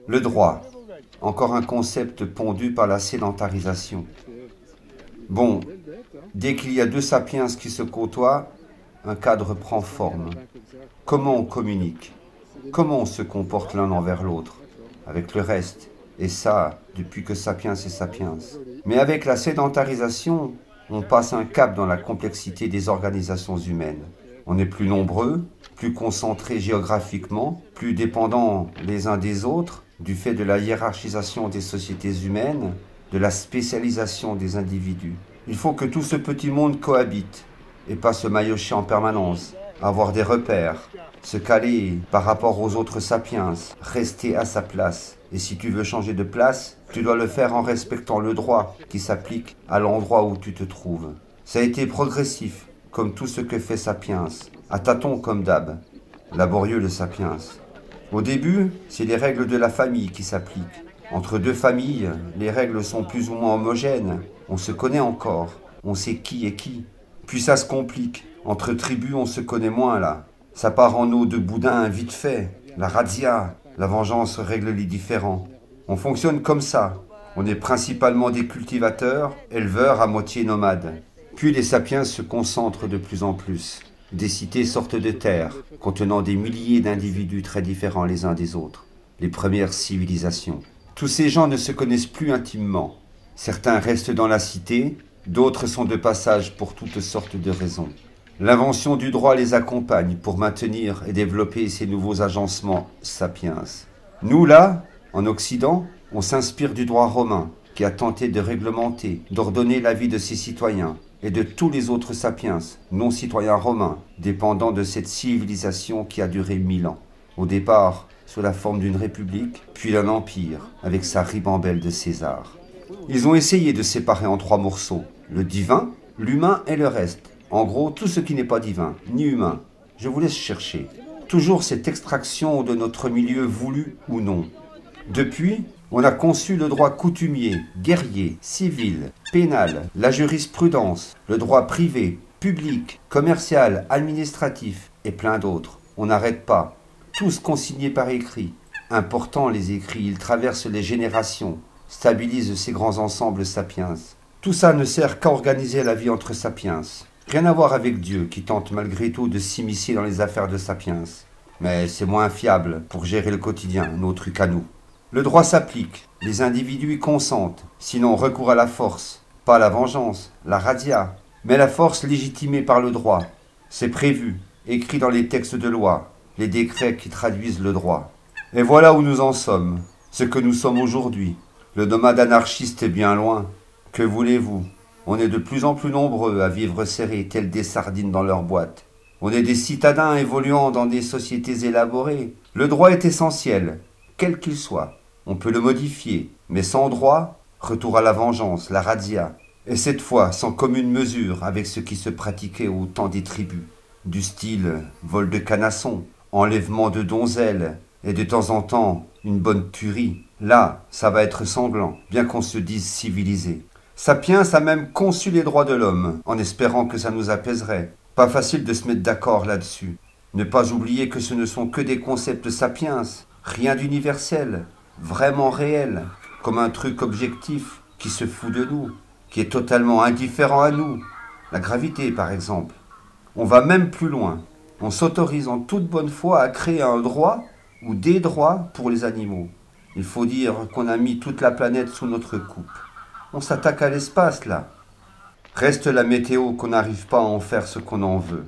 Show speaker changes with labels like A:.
A: Le droit, encore un concept pondu par la sédentarisation. Bon, dès qu'il y a deux sapiens qui se côtoient, un cadre prend forme. Comment on communique? Comment on se comporte l'un envers l'autre, avec le reste? Et ça, depuis que Sapiens est Sapiens. Mais avec la sédentarisation, on passe un cap dans la complexité des organisations humaines. On est plus nombreux, plus concentrés géographiquement, plus dépendants les uns des autres, du fait de la hiérarchisation des sociétés humaines, de la spécialisation des individus. Il faut que tout ce petit monde cohabite et pas se maillotcher en permanence, avoir des repères, se caler par rapport aux autres sapiens, rester à sa place. Et si tu veux changer de place, tu dois le faire en respectant le droit qui s'applique à l'endroit où tu te trouves. Ça a été progressif, comme tout ce que fait Sapiens, à tâtons comme d'hab, laborieux le Sapiens. Au début, c'est les règles de la famille qui s'appliquent. Entre deux familles, les règles sont plus ou moins homogènes, on se connaît encore, on sait qui est qui. Puis ça se complique, entre tribus on se connaît moins là. Ça part en eau de boudin vite fait, la razzia, la vengeance règle les différends. On fonctionne comme ça, on est principalement des cultivateurs, éleveurs à moitié nomades. Puis les sapiens se concentrent de plus en plus. Des cités sortent de terre, contenant des milliers d'individus très différents les uns des autres. Les premières civilisations. Tous ces gens ne se connaissent plus intimement. Certains restent dans la cité, d'autres sont de passage pour toutes sortes de raisons. L'invention du droit les accompagne pour maintenir et développer ces nouveaux agencements sapiens. Nous, là, en Occident, on s'inspire du droit romain, qui a tenté de réglementer, d'ordonner la vie de ses citoyens et de tous les autres sapiens, non-citoyens romains, dépendant de cette civilisation qui a duré 1000 ans. Au départ, sous la forme d'une république, puis d'un empire, avec sa ribambelle de César. Ils ont essayé de séparer en 3 morceaux, le divin, l'humain et le reste. En gros, tout ce qui n'est pas divin, ni humain. Je vous laisse chercher. Toujours cette extraction de notre milieu voulu ou non. Depuis, on a conçu le droit coutumier, guerrier, civil, pénal, la jurisprudence, le droit privé, public, commercial, administratif et plein d'autres. On n'arrête pas. Tous consignés par écrit. Important les écrits, ils traversent les générations, stabilisent ces grands ensembles sapiens. Tout ça ne sert qu'à organiser la vie entre sapiens. Rien à voir avec Dieu qui tente malgré tout de s'immiscer dans les affaires de sapiens. Mais c'est moins fiable pour gérer le quotidien, nos trucs à nous. Le droit s'applique, les individus y consentent, sinon recours à la force, pas la vengeance, la razzia, mais la force légitimée par le droit. C'est prévu, écrit dans les textes de loi, les décrets qui traduisent le droit. Et voilà où nous en sommes, ce que nous sommes aujourd'hui. Le nomade anarchiste est bien loin. Que voulez-vous? On est de plus en plus nombreux à vivre serrés tels des sardines dans leur boîte. On est des citadins évoluant dans des sociétés élaborées. Le droit est essentiel, quel qu'il soit. On peut le modifier, mais sans droit, retour à la vengeance, la razzia. Et cette fois, sans commune mesure avec ce qui se pratiquait au temps des tribus. Du style vol de canasson, enlèvement de donzelles, et de temps en temps, une bonne tuerie. Là, ça va être sanglant, bien qu'on se dise civilisé. Sapiens a même conçu les droits de l'homme, en espérant que ça nous apaiserait. Pas facile de se mettre d'accord là-dessus. Ne pas oublier que ce ne sont que des concepts sapiens, rien d'universel, vraiment réel, comme un truc objectif qui se fout de nous, qui est totalement indifférent à nous. La gravité, par exemple. On va même plus loin. On s'autorise en toute bonne foi à créer un droit ou des droits pour les animaux. Il faut dire qu'on a mis toute la planète sous notre coupe. On s'attaque à l'espace, là. Reste la météo qu'on n'arrive pas à en faire ce qu'on en veut.